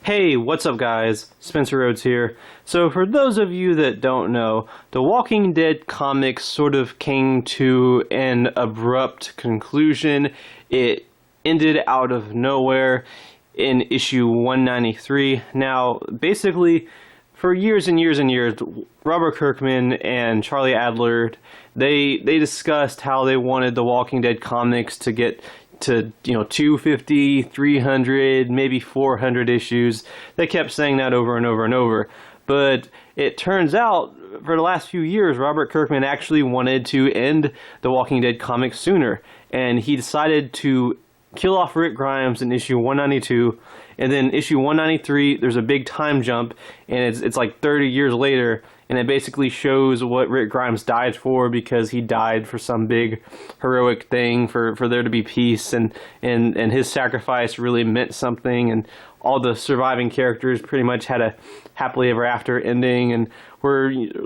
Hey, what's up guys? Spencer Rhodes here. So for those of you that don't know, the Walking Dead comics sort of came to an abrupt conclusion. It ended out of nowhere in issue 193. Now, basically, for years and years and years, Robert Kirkman and Charlie Adler, they discussed how they wanted the Walking Dead comics to get to 250, 300, maybe 400 issues. They kept saying that over and over and over. But it turns out, for the last few years, Robert Kirkman actually wanted to end the Walking Dead comics sooner. And he decided to kill off Rick Grimes in issue 192. And then issue 193, there's a big time jump, and it's like 30 years later, and it basically shows what Rick Grimes died for, because he died for some big heroic thing for there to be peace, and his sacrifice really meant something, and all the surviving characters pretty much had a happily ever after ending, and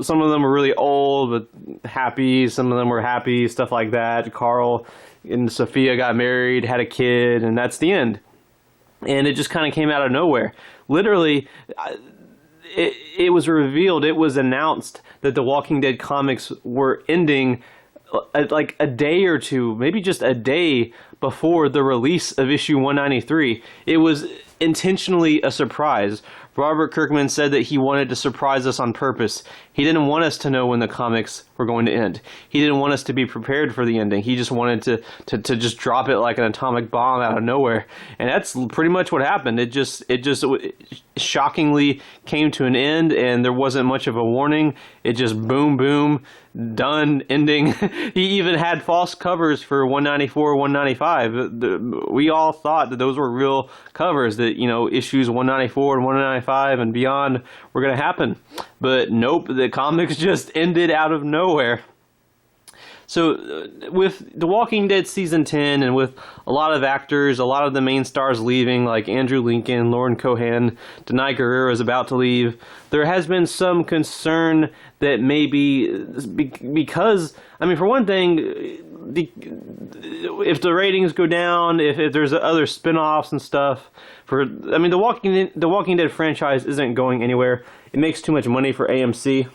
some of them were really old but happy, some of them were happy, stuff like that. Carl and Sophia got married, had a kid, and that's the end. And it just kind of came out of nowhere. Literally, it was revealed, it was announced that the Walking Dead comics were ending like a day or two, maybe just a day before the release of issue 193. It was intentionally a surprise. Robert Kirkman said that he wanted to surprise us on purpose. He didn't want us to know when the comics were going to end. He didn't want us to be prepared for the ending. He just wanted to just drop it like an atomic bomb out of nowhere. And that's pretty much what happened. It just shockingly came to an end, and there wasn't much of a warning. It just boom, boom, done, ending. He even had false covers for 194, 195. We all thought that those were real covers, that, issues 194 and 195 and beyond were going to happen. But nope, the comics just ended out of nowhere. So with The Walking Dead Season 10, and with a lot of actors, a lot of the main stars leaving, like Andrew Lincoln, Lauren Cohan, Denai Guerrero is about to leave, there has been some concern that maybe, because, for one thing, if the ratings go down, if there's other spin-offs and stuff, the Walking Dead franchise isn't going anywhere. It makes too much money for AMC.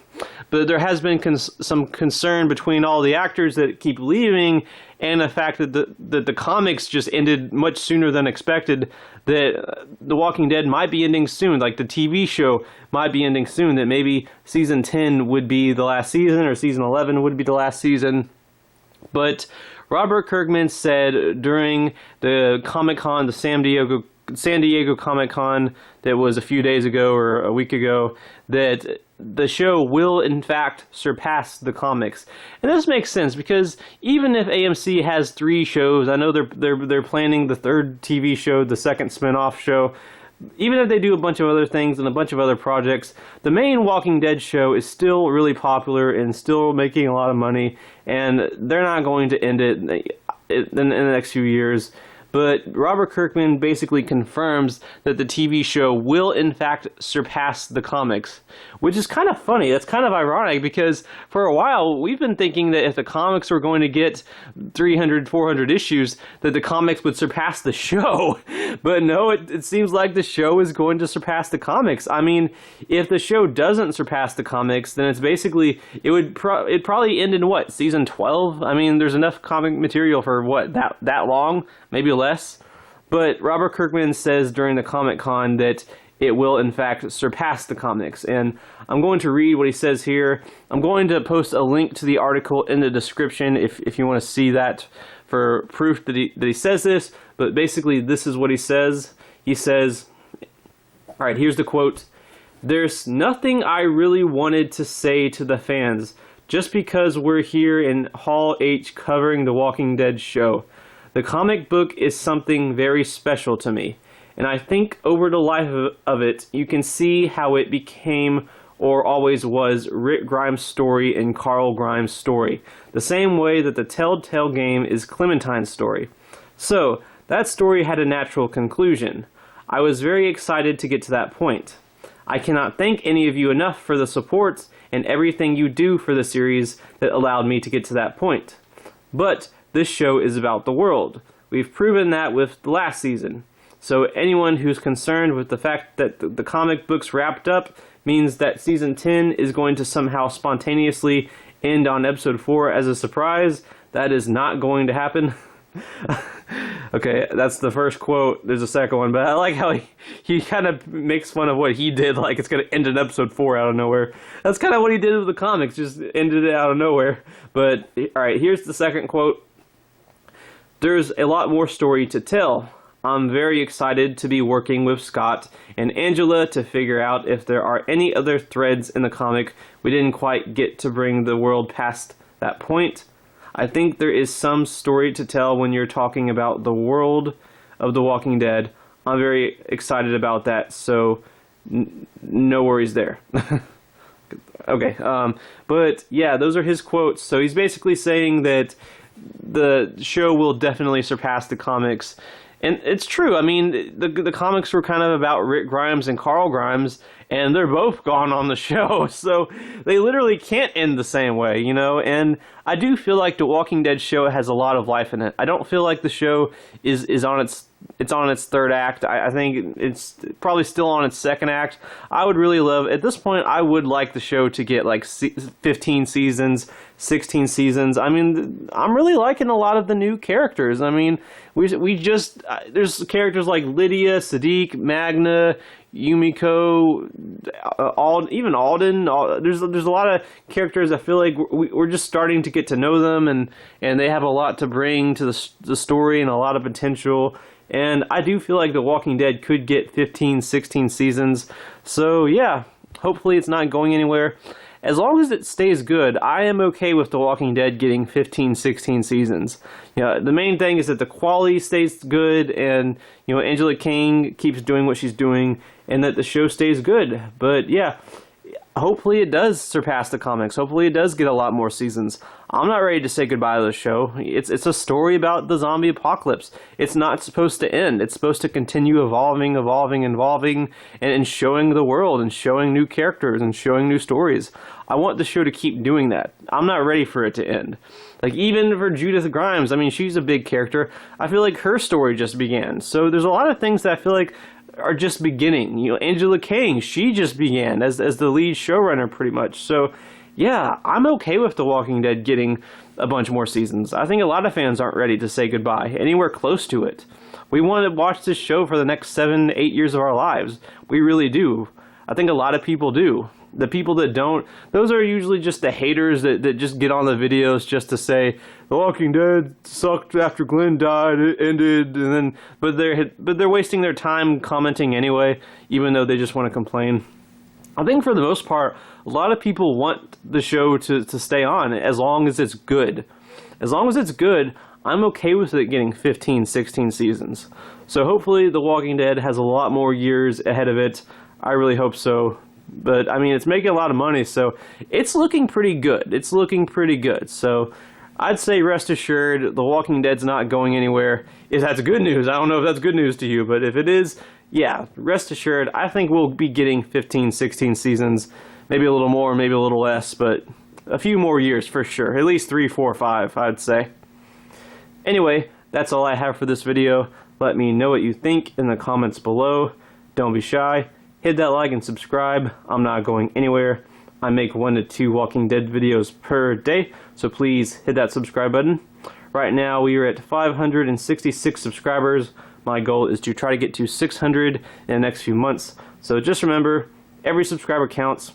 But there has been some concern between all the actors that keep leaving, and the fact that the comics just ended much sooner than expected, that The Walking Dead might be ending soon, like the TV show might be ending soon, that maybe Season 10 would be the last season, or Season 11 would be the last season. But Robert Kirkman said during the Comic-Con, the San Diego Comic-Con that was a few days ago or a week ago, that the show will in fact surpass the comics. And this makes sense, because even if AMC has 3 shows, I know they're planning the 3rd TV show, the 2nd spin-off show. Even if they do a bunch of other things and a bunch of other projects, the main Walking Dead show is still really popular and still making a lot of money, and they're not going to end it in the next few years. But Robert Kirkman basically confirms that the TV show will in fact surpass the comics, which is kind of funny. That's kind of ironic, because for a while we've been thinking that if the comics were going to get 300, 400 issues, that the comics would surpass the show. But no, it seems like the show is going to surpass the comics. If the show doesn't surpass the comics, then it's basically, it'd probably end in what, season 12? There's enough comic material for what, that long? Maybe less. But Robert Kirkman says during the Comic-Con that it will in fact surpass the comics, and I'm going to read what he says here. I'm going to post a link to the article in the description if you want to see that for proof that he says this. But basically, this is what he says. He says, alright, here's the quote: "There's nothing I really wanted to say to the fans, just because we're here in Hall H covering the Walking Dead show. The comic book is something very special to me, and I think over the life of it, you can see how it became, or always was, Rick Grimes' story and Carl Grimes' story, the same way that the Telltale game is Clementine's story. So, that story had a natural conclusion. I was very excited to get to that point. I cannot thank any of you enough for the support and everything you do for the series that allowed me to get to that point. But this show is about the world. We've proven that with the last season. So anyone who's concerned with the fact that the comic books wrapped up means that season 10 is going to somehow spontaneously end on episode 4 as a surprise, that is not going to happen. Okay, that's the first quote. There's a second one, but I like how he kind of makes fun of what he did, like it's going to end in episode 4 out of nowhere. That's kind of what he did with the comics, just ended it out of nowhere. But, alright, here's the second quote. There's a lot more story to tell. I'm very excited to be working with Scott and Angela to figure out if there are any other threads in the comic we didn't quite get to bring the world past that point. I think there is some story to tell when you're talking about the world of The Walking Dead. I'm very excited about that, so no worries there. Okay, but yeah, those are his quotes. So he's basically saying that the show will definitely surpass the comics. And it's true. I mean, the comics were kind of about Rick Grimes and Carl Grimes, and they're both gone on the show, so they literally can't end the same way, you know? And I do feel like The Walking Dead show has a lot of life in it. I don't feel like the show is on its third act. I think it's probably still on its second act. I would really love, at this point, I would like the show to get like 15 seasons, 16 seasons. I mean, I'm really liking a lot of the new characters. I mean, we just, there's characters like Lydia, Sadiq, Magna, Yumiko, even Alden. There's a lot of characters. I feel like we're just starting to get to know them, and they have a lot to bring to the story and a lot of potential. And I do feel like The Walking Dead could get 15, 16 seasons. So yeah, hopefully it's not going anywhere. As long as it stays good, I am okay with The Walking Dead getting 15, 16 seasons. You know, the main thing is that the quality stays good, and you know, Angela King keeps doing what she's doing, and that the show stays good. But yeah, hopefully it does surpass the comics. Hopefully it does get a lot more seasons. I'm not ready to say goodbye to the show. It's a story about the zombie apocalypse. It's not supposed to end. It's supposed to continue evolving, and showing the world, and showing new characters, and showing new stories. I want the show to keep doing that. I'm not ready for it to end. Like, even for Judith Grimes, I mean, she's a big character. I feel like her story just began. So there's a lot of things that I feel like are just beginning. You know, Angela King, she just began as the lead showrunner pretty much. So yeah, I'm okay with The Walking Dead getting a bunch more seasons. I think a lot of fans aren't ready to say goodbye, anywhere close to it. We want to watch this show for the next 7, 8 years of our lives. We really do. I think a lot of people do. The people that don't, those are usually just the haters that just get on the videos just to say The Walking Dead sucked after Glenn died, it ended, and then but they're wasting their time commenting anyway, even though they just want to complain. I think for the most part, a lot of people want the show to stay on as long as it's good. As long as it's good, I'm okay with it getting 15, 16 seasons. So hopefully The Walking Dead has a lot more years ahead of it. I really hope so. But, I mean, it's making a lot of money, so it's looking pretty good. It's looking pretty good. So I'd say rest assured, The Walking Dead's not going anywhere. If that's good news, I don't know if that's good news to you, but if it is, yeah, rest assured, I think we'll be getting 15, 16 seasons. Maybe a little more, maybe a little less, but a few more years for sure. At least 3, 4, 5, I'd say. Anyway, that's all I have for this video. Let me know what you think in the comments below. Don't be shy. Hit that like and subscribe. I'm not going anywhere. I make 1 to 2 Walking Dead videos per day, so please hit that subscribe button. Right now we are at 566 subscribers. My goal is to try to get to 600 in the next few months. So just remember, every subscriber counts,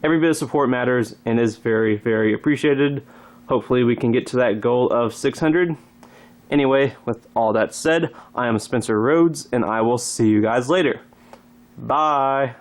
every bit of support matters, and is very, very appreciated. Hopefully we can get to that goal of 600. Anyway, with all that said, I am Spencer Rhodes, and I will see you guys later. Bye.